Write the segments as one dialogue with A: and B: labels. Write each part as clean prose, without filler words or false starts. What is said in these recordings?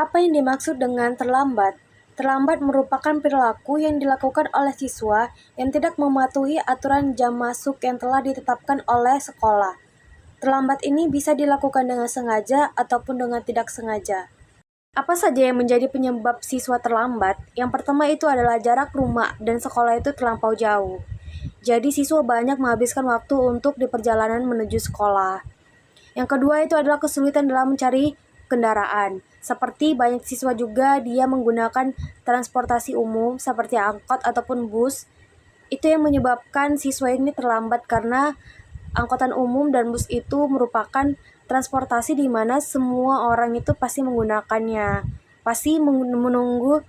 A: Apa yang dimaksud dengan terlambat? Terlambat merupakan perilaku yang dilakukan oleh siswa yang tidak mematuhi aturan jam masuk yang telah ditetapkan oleh sekolah. Terlambat ini bisa dilakukan dengan sengaja ataupun dengan tidak sengaja. Apa saja yang menjadi penyebab siswa terlambat? Yang pertama itu adalah jarak rumah dan sekolah itu terlampau jauh. Jadi siswa banyak menghabiskan waktu untuk di perjalanan menuju sekolah. Yang kedua itu adalah kesulitan dalam mencari kendaraan. Seperti banyak siswa juga dia menggunakan transportasi umum seperti angkot ataupun bus. Itu yang menyebabkan siswa ini terlambat karena angkutan umum dan bus itu merupakan transportasi di mana semua orang itu pasti menggunakannya. Pasti menunggu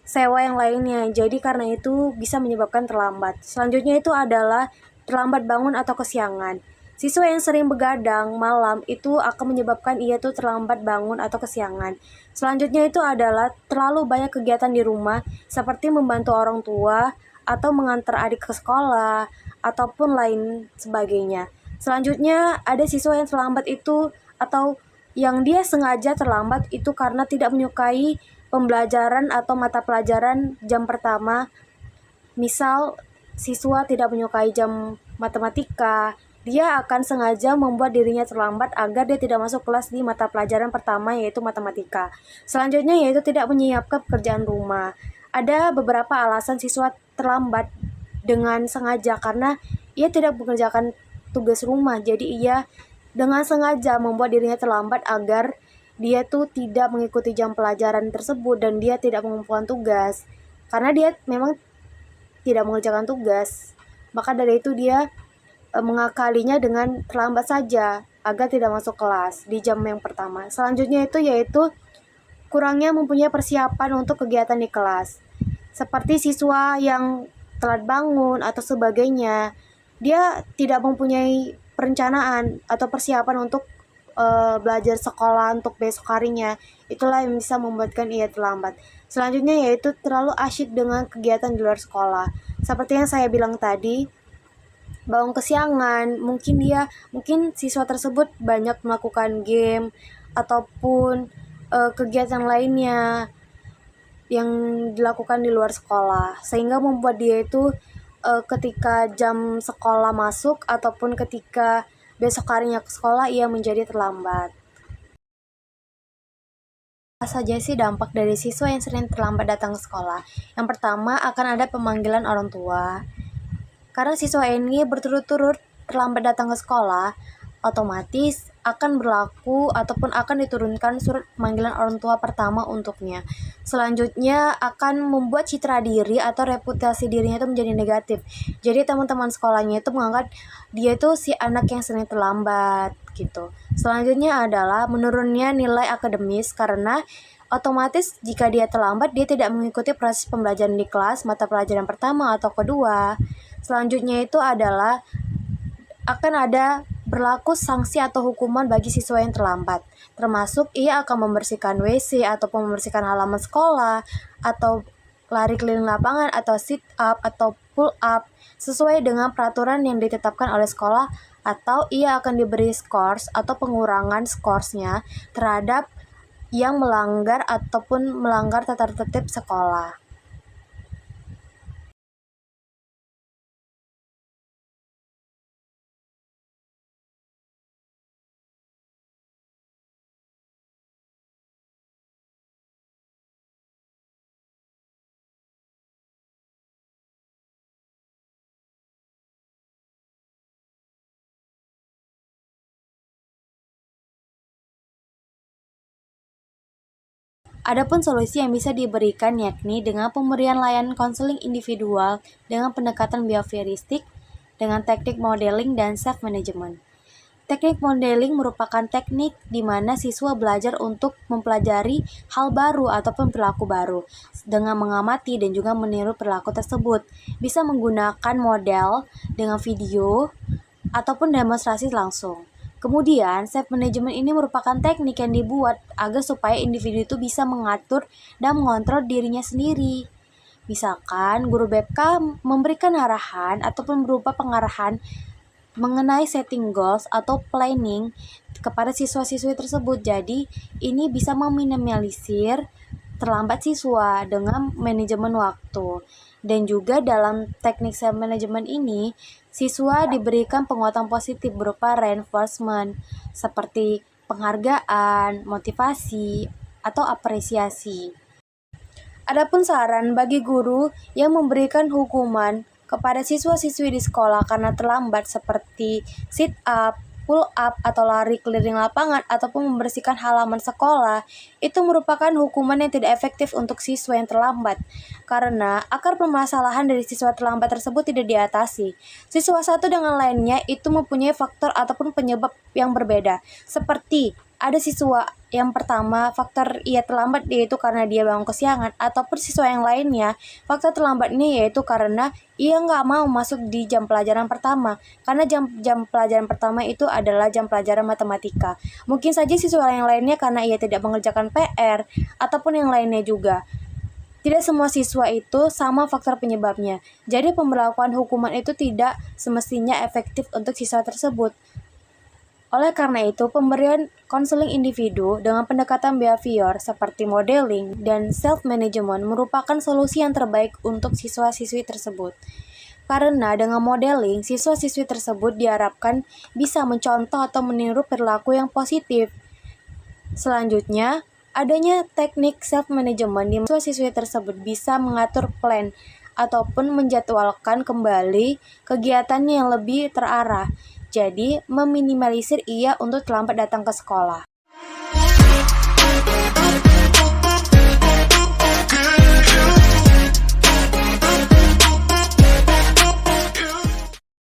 A: sewa yang lainnya. Jadi karena itu bisa menyebabkan terlambat. Selanjutnya itu adalah terlambat bangun atau kesiangan. Siswa yang sering begadang malam itu akan menyebabkan ia tuh terlambat bangun atau kesiangan. Selanjutnya itu adalah terlalu banyak kegiatan di rumah seperti membantu orang tua atau mengantar adik ke sekolah ataupun lain sebagainya. Selanjutnya ada siswa yang terlambat itu atau yang dia sengaja terlambat itu karena tidak menyukai pembelajaran atau mata pelajaran jam pertama. Misal siswa tidak menyukai jam matematika, dia akan sengaja membuat dirinya terlambat agar dia tidak masuk kelas di mata pelajaran pertama yaitu matematika. Selanjutnya yaitu tidak menyiapkan pekerjaan rumah. Ada beberapa alasan siswa terlambat dengan sengaja karena ia tidak mengerjakan tugas rumah. Jadi ia dengan sengaja membuat dirinya terlambat agar dia tuh tidak mengikuti jam pelajaran tersebut dan dia tidak mengumpulkan tugas. Karena dia memang tidak mengerjakan tugas. Maka dari itu dia mengakalinya dengan terlambat saja agar tidak masuk kelas di jam yang pertama. Selanjutnya itu yaitu kurangnya mempunyai persiapan untuk kegiatan di kelas. Seperti siswa yang telat bangun atau sebagainya, dia tidak mempunyai perencanaan atau persiapan untuk belajar sekolah untuk besok harinya. Itulah yang bisa membuatkan ia terlambat. Selanjutnya yaitu terlalu asyik dengan kegiatan di luar sekolah. Seperti yang saya bilang tadi, bangun kesiangan, mungkin siswa tersebut banyak melakukan game ataupun kegiatan lainnya yang dilakukan di luar sekolah, sehingga membuat dia itu ketika jam sekolah masuk ataupun ketika besok harinya ke sekolah ia menjadi terlambat. Apa saja sih dampak dari siswa yang sering terlambat datang ke sekolah? Yang pertama akan ada pemanggilan orang tua. Karena siswa ini berturut-turut terlambat datang ke sekolah, otomatis akan berlaku ataupun akan diturunkan surat pemanggilan orang tua pertama untuknya. Selanjutnya akan membuat citra diri atau reputasi dirinya itu menjadi negatif. Jadi teman-teman sekolahnya itu menganggap dia itu si anak yang sering terlambat gitu. Selanjutnya adalah menurunnya nilai akademis karena otomatis jika dia terlambat dia tidak mengikuti proses pembelajaran di kelas mata pelajaran pertama atau kedua. Selanjutnya itu adalah akan ada berlaku sanksi atau hukuman bagi siswa yang terlambat. Termasuk ia akan membersihkan WC ataupun membersihkan halaman sekolah atau lari keliling lapangan atau sit up atau pull up sesuai dengan peraturan yang ditetapkan oleh sekolah, atau ia akan diberi skors atau pengurangan skorsnya terhadap yang melanggar ataupun melanggar tata tertib sekolah. Adapun solusi yang bisa diberikan yakni dengan pemberian layanan konseling individual dengan pendekatan behavioristik dengan teknik modeling dan self-management. Teknik modeling merupakan teknik di mana siswa belajar untuk mempelajari hal baru ataupun perilaku baru dengan mengamati dan juga meniru perilaku tersebut. Bisa menggunakan model dengan video ataupun demonstrasi langsung. Kemudian, self-management ini merupakan teknik yang dibuat agar supaya individu itu bisa mengatur dan mengontrol dirinya sendiri. Misalkan, guru BK memberikan arahan ataupun berupa pengarahan mengenai setting goals atau planning kepada siswa-siswi tersebut. Jadi, ini bisa meminimalisir terlambat siswa dengan manajemen waktu. Dan juga dalam teknik self management ini, siswa diberikan penguatan positif berupa reinforcement seperti penghargaan, motivasi, atau apresiasi. Adapun saran bagi guru yang memberikan hukuman kepada siswa-siswi di sekolah karena terlambat seperti sit up, pull up, atau lari keliling lapangan ataupun membersihkan halaman sekolah, itu merupakan hukuman yang tidak efektif untuk siswa yang terlambat karena akar permasalahan dari siswa terlambat tersebut tidak diatasi. Siswa satu dengan lainnya itu mempunyai faktor ataupun penyebab yang berbeda, seperti ada siswa yang pertama faktor ia terlambat yaitu karena dia bangun kesiangan, ataupun siswa yang lainnya faktor terlambatnya yaitu karena ia nggak mau masuk di jam pelajaran pertama karena jam pelajaran pertama itu adalah jam pelajaran matematika. Mungkin saja siswa yang lainnya karena ia tidak mengerjakan PR ataupun yang lainnya juga. Tidak semua siswa itu sama faktor penyebabnya. Jadi pemberlakuan hukuman itu tidak semestinya efektif untuk siswa tersebut. Oleh karena itu, pemberian konseling individu dengan pendekatan behavior seperti modeling dan self-management merupakan solusi yang terbaik untuk siswa-siswi tersebut. Karena dengan modeling, siswa-siswi tersebut diharapkan bisa mencontoh atau meniru perilaku yang positif. Selanjutnya, adanya teknik self-management di mana siswa-siswi tersebut bisa mengatur plan ataupun menjadwalkan kembali kegiatannya yang lebih terarah. Jadi, meminimalisir ia untuk terlambat datang ke sekolah.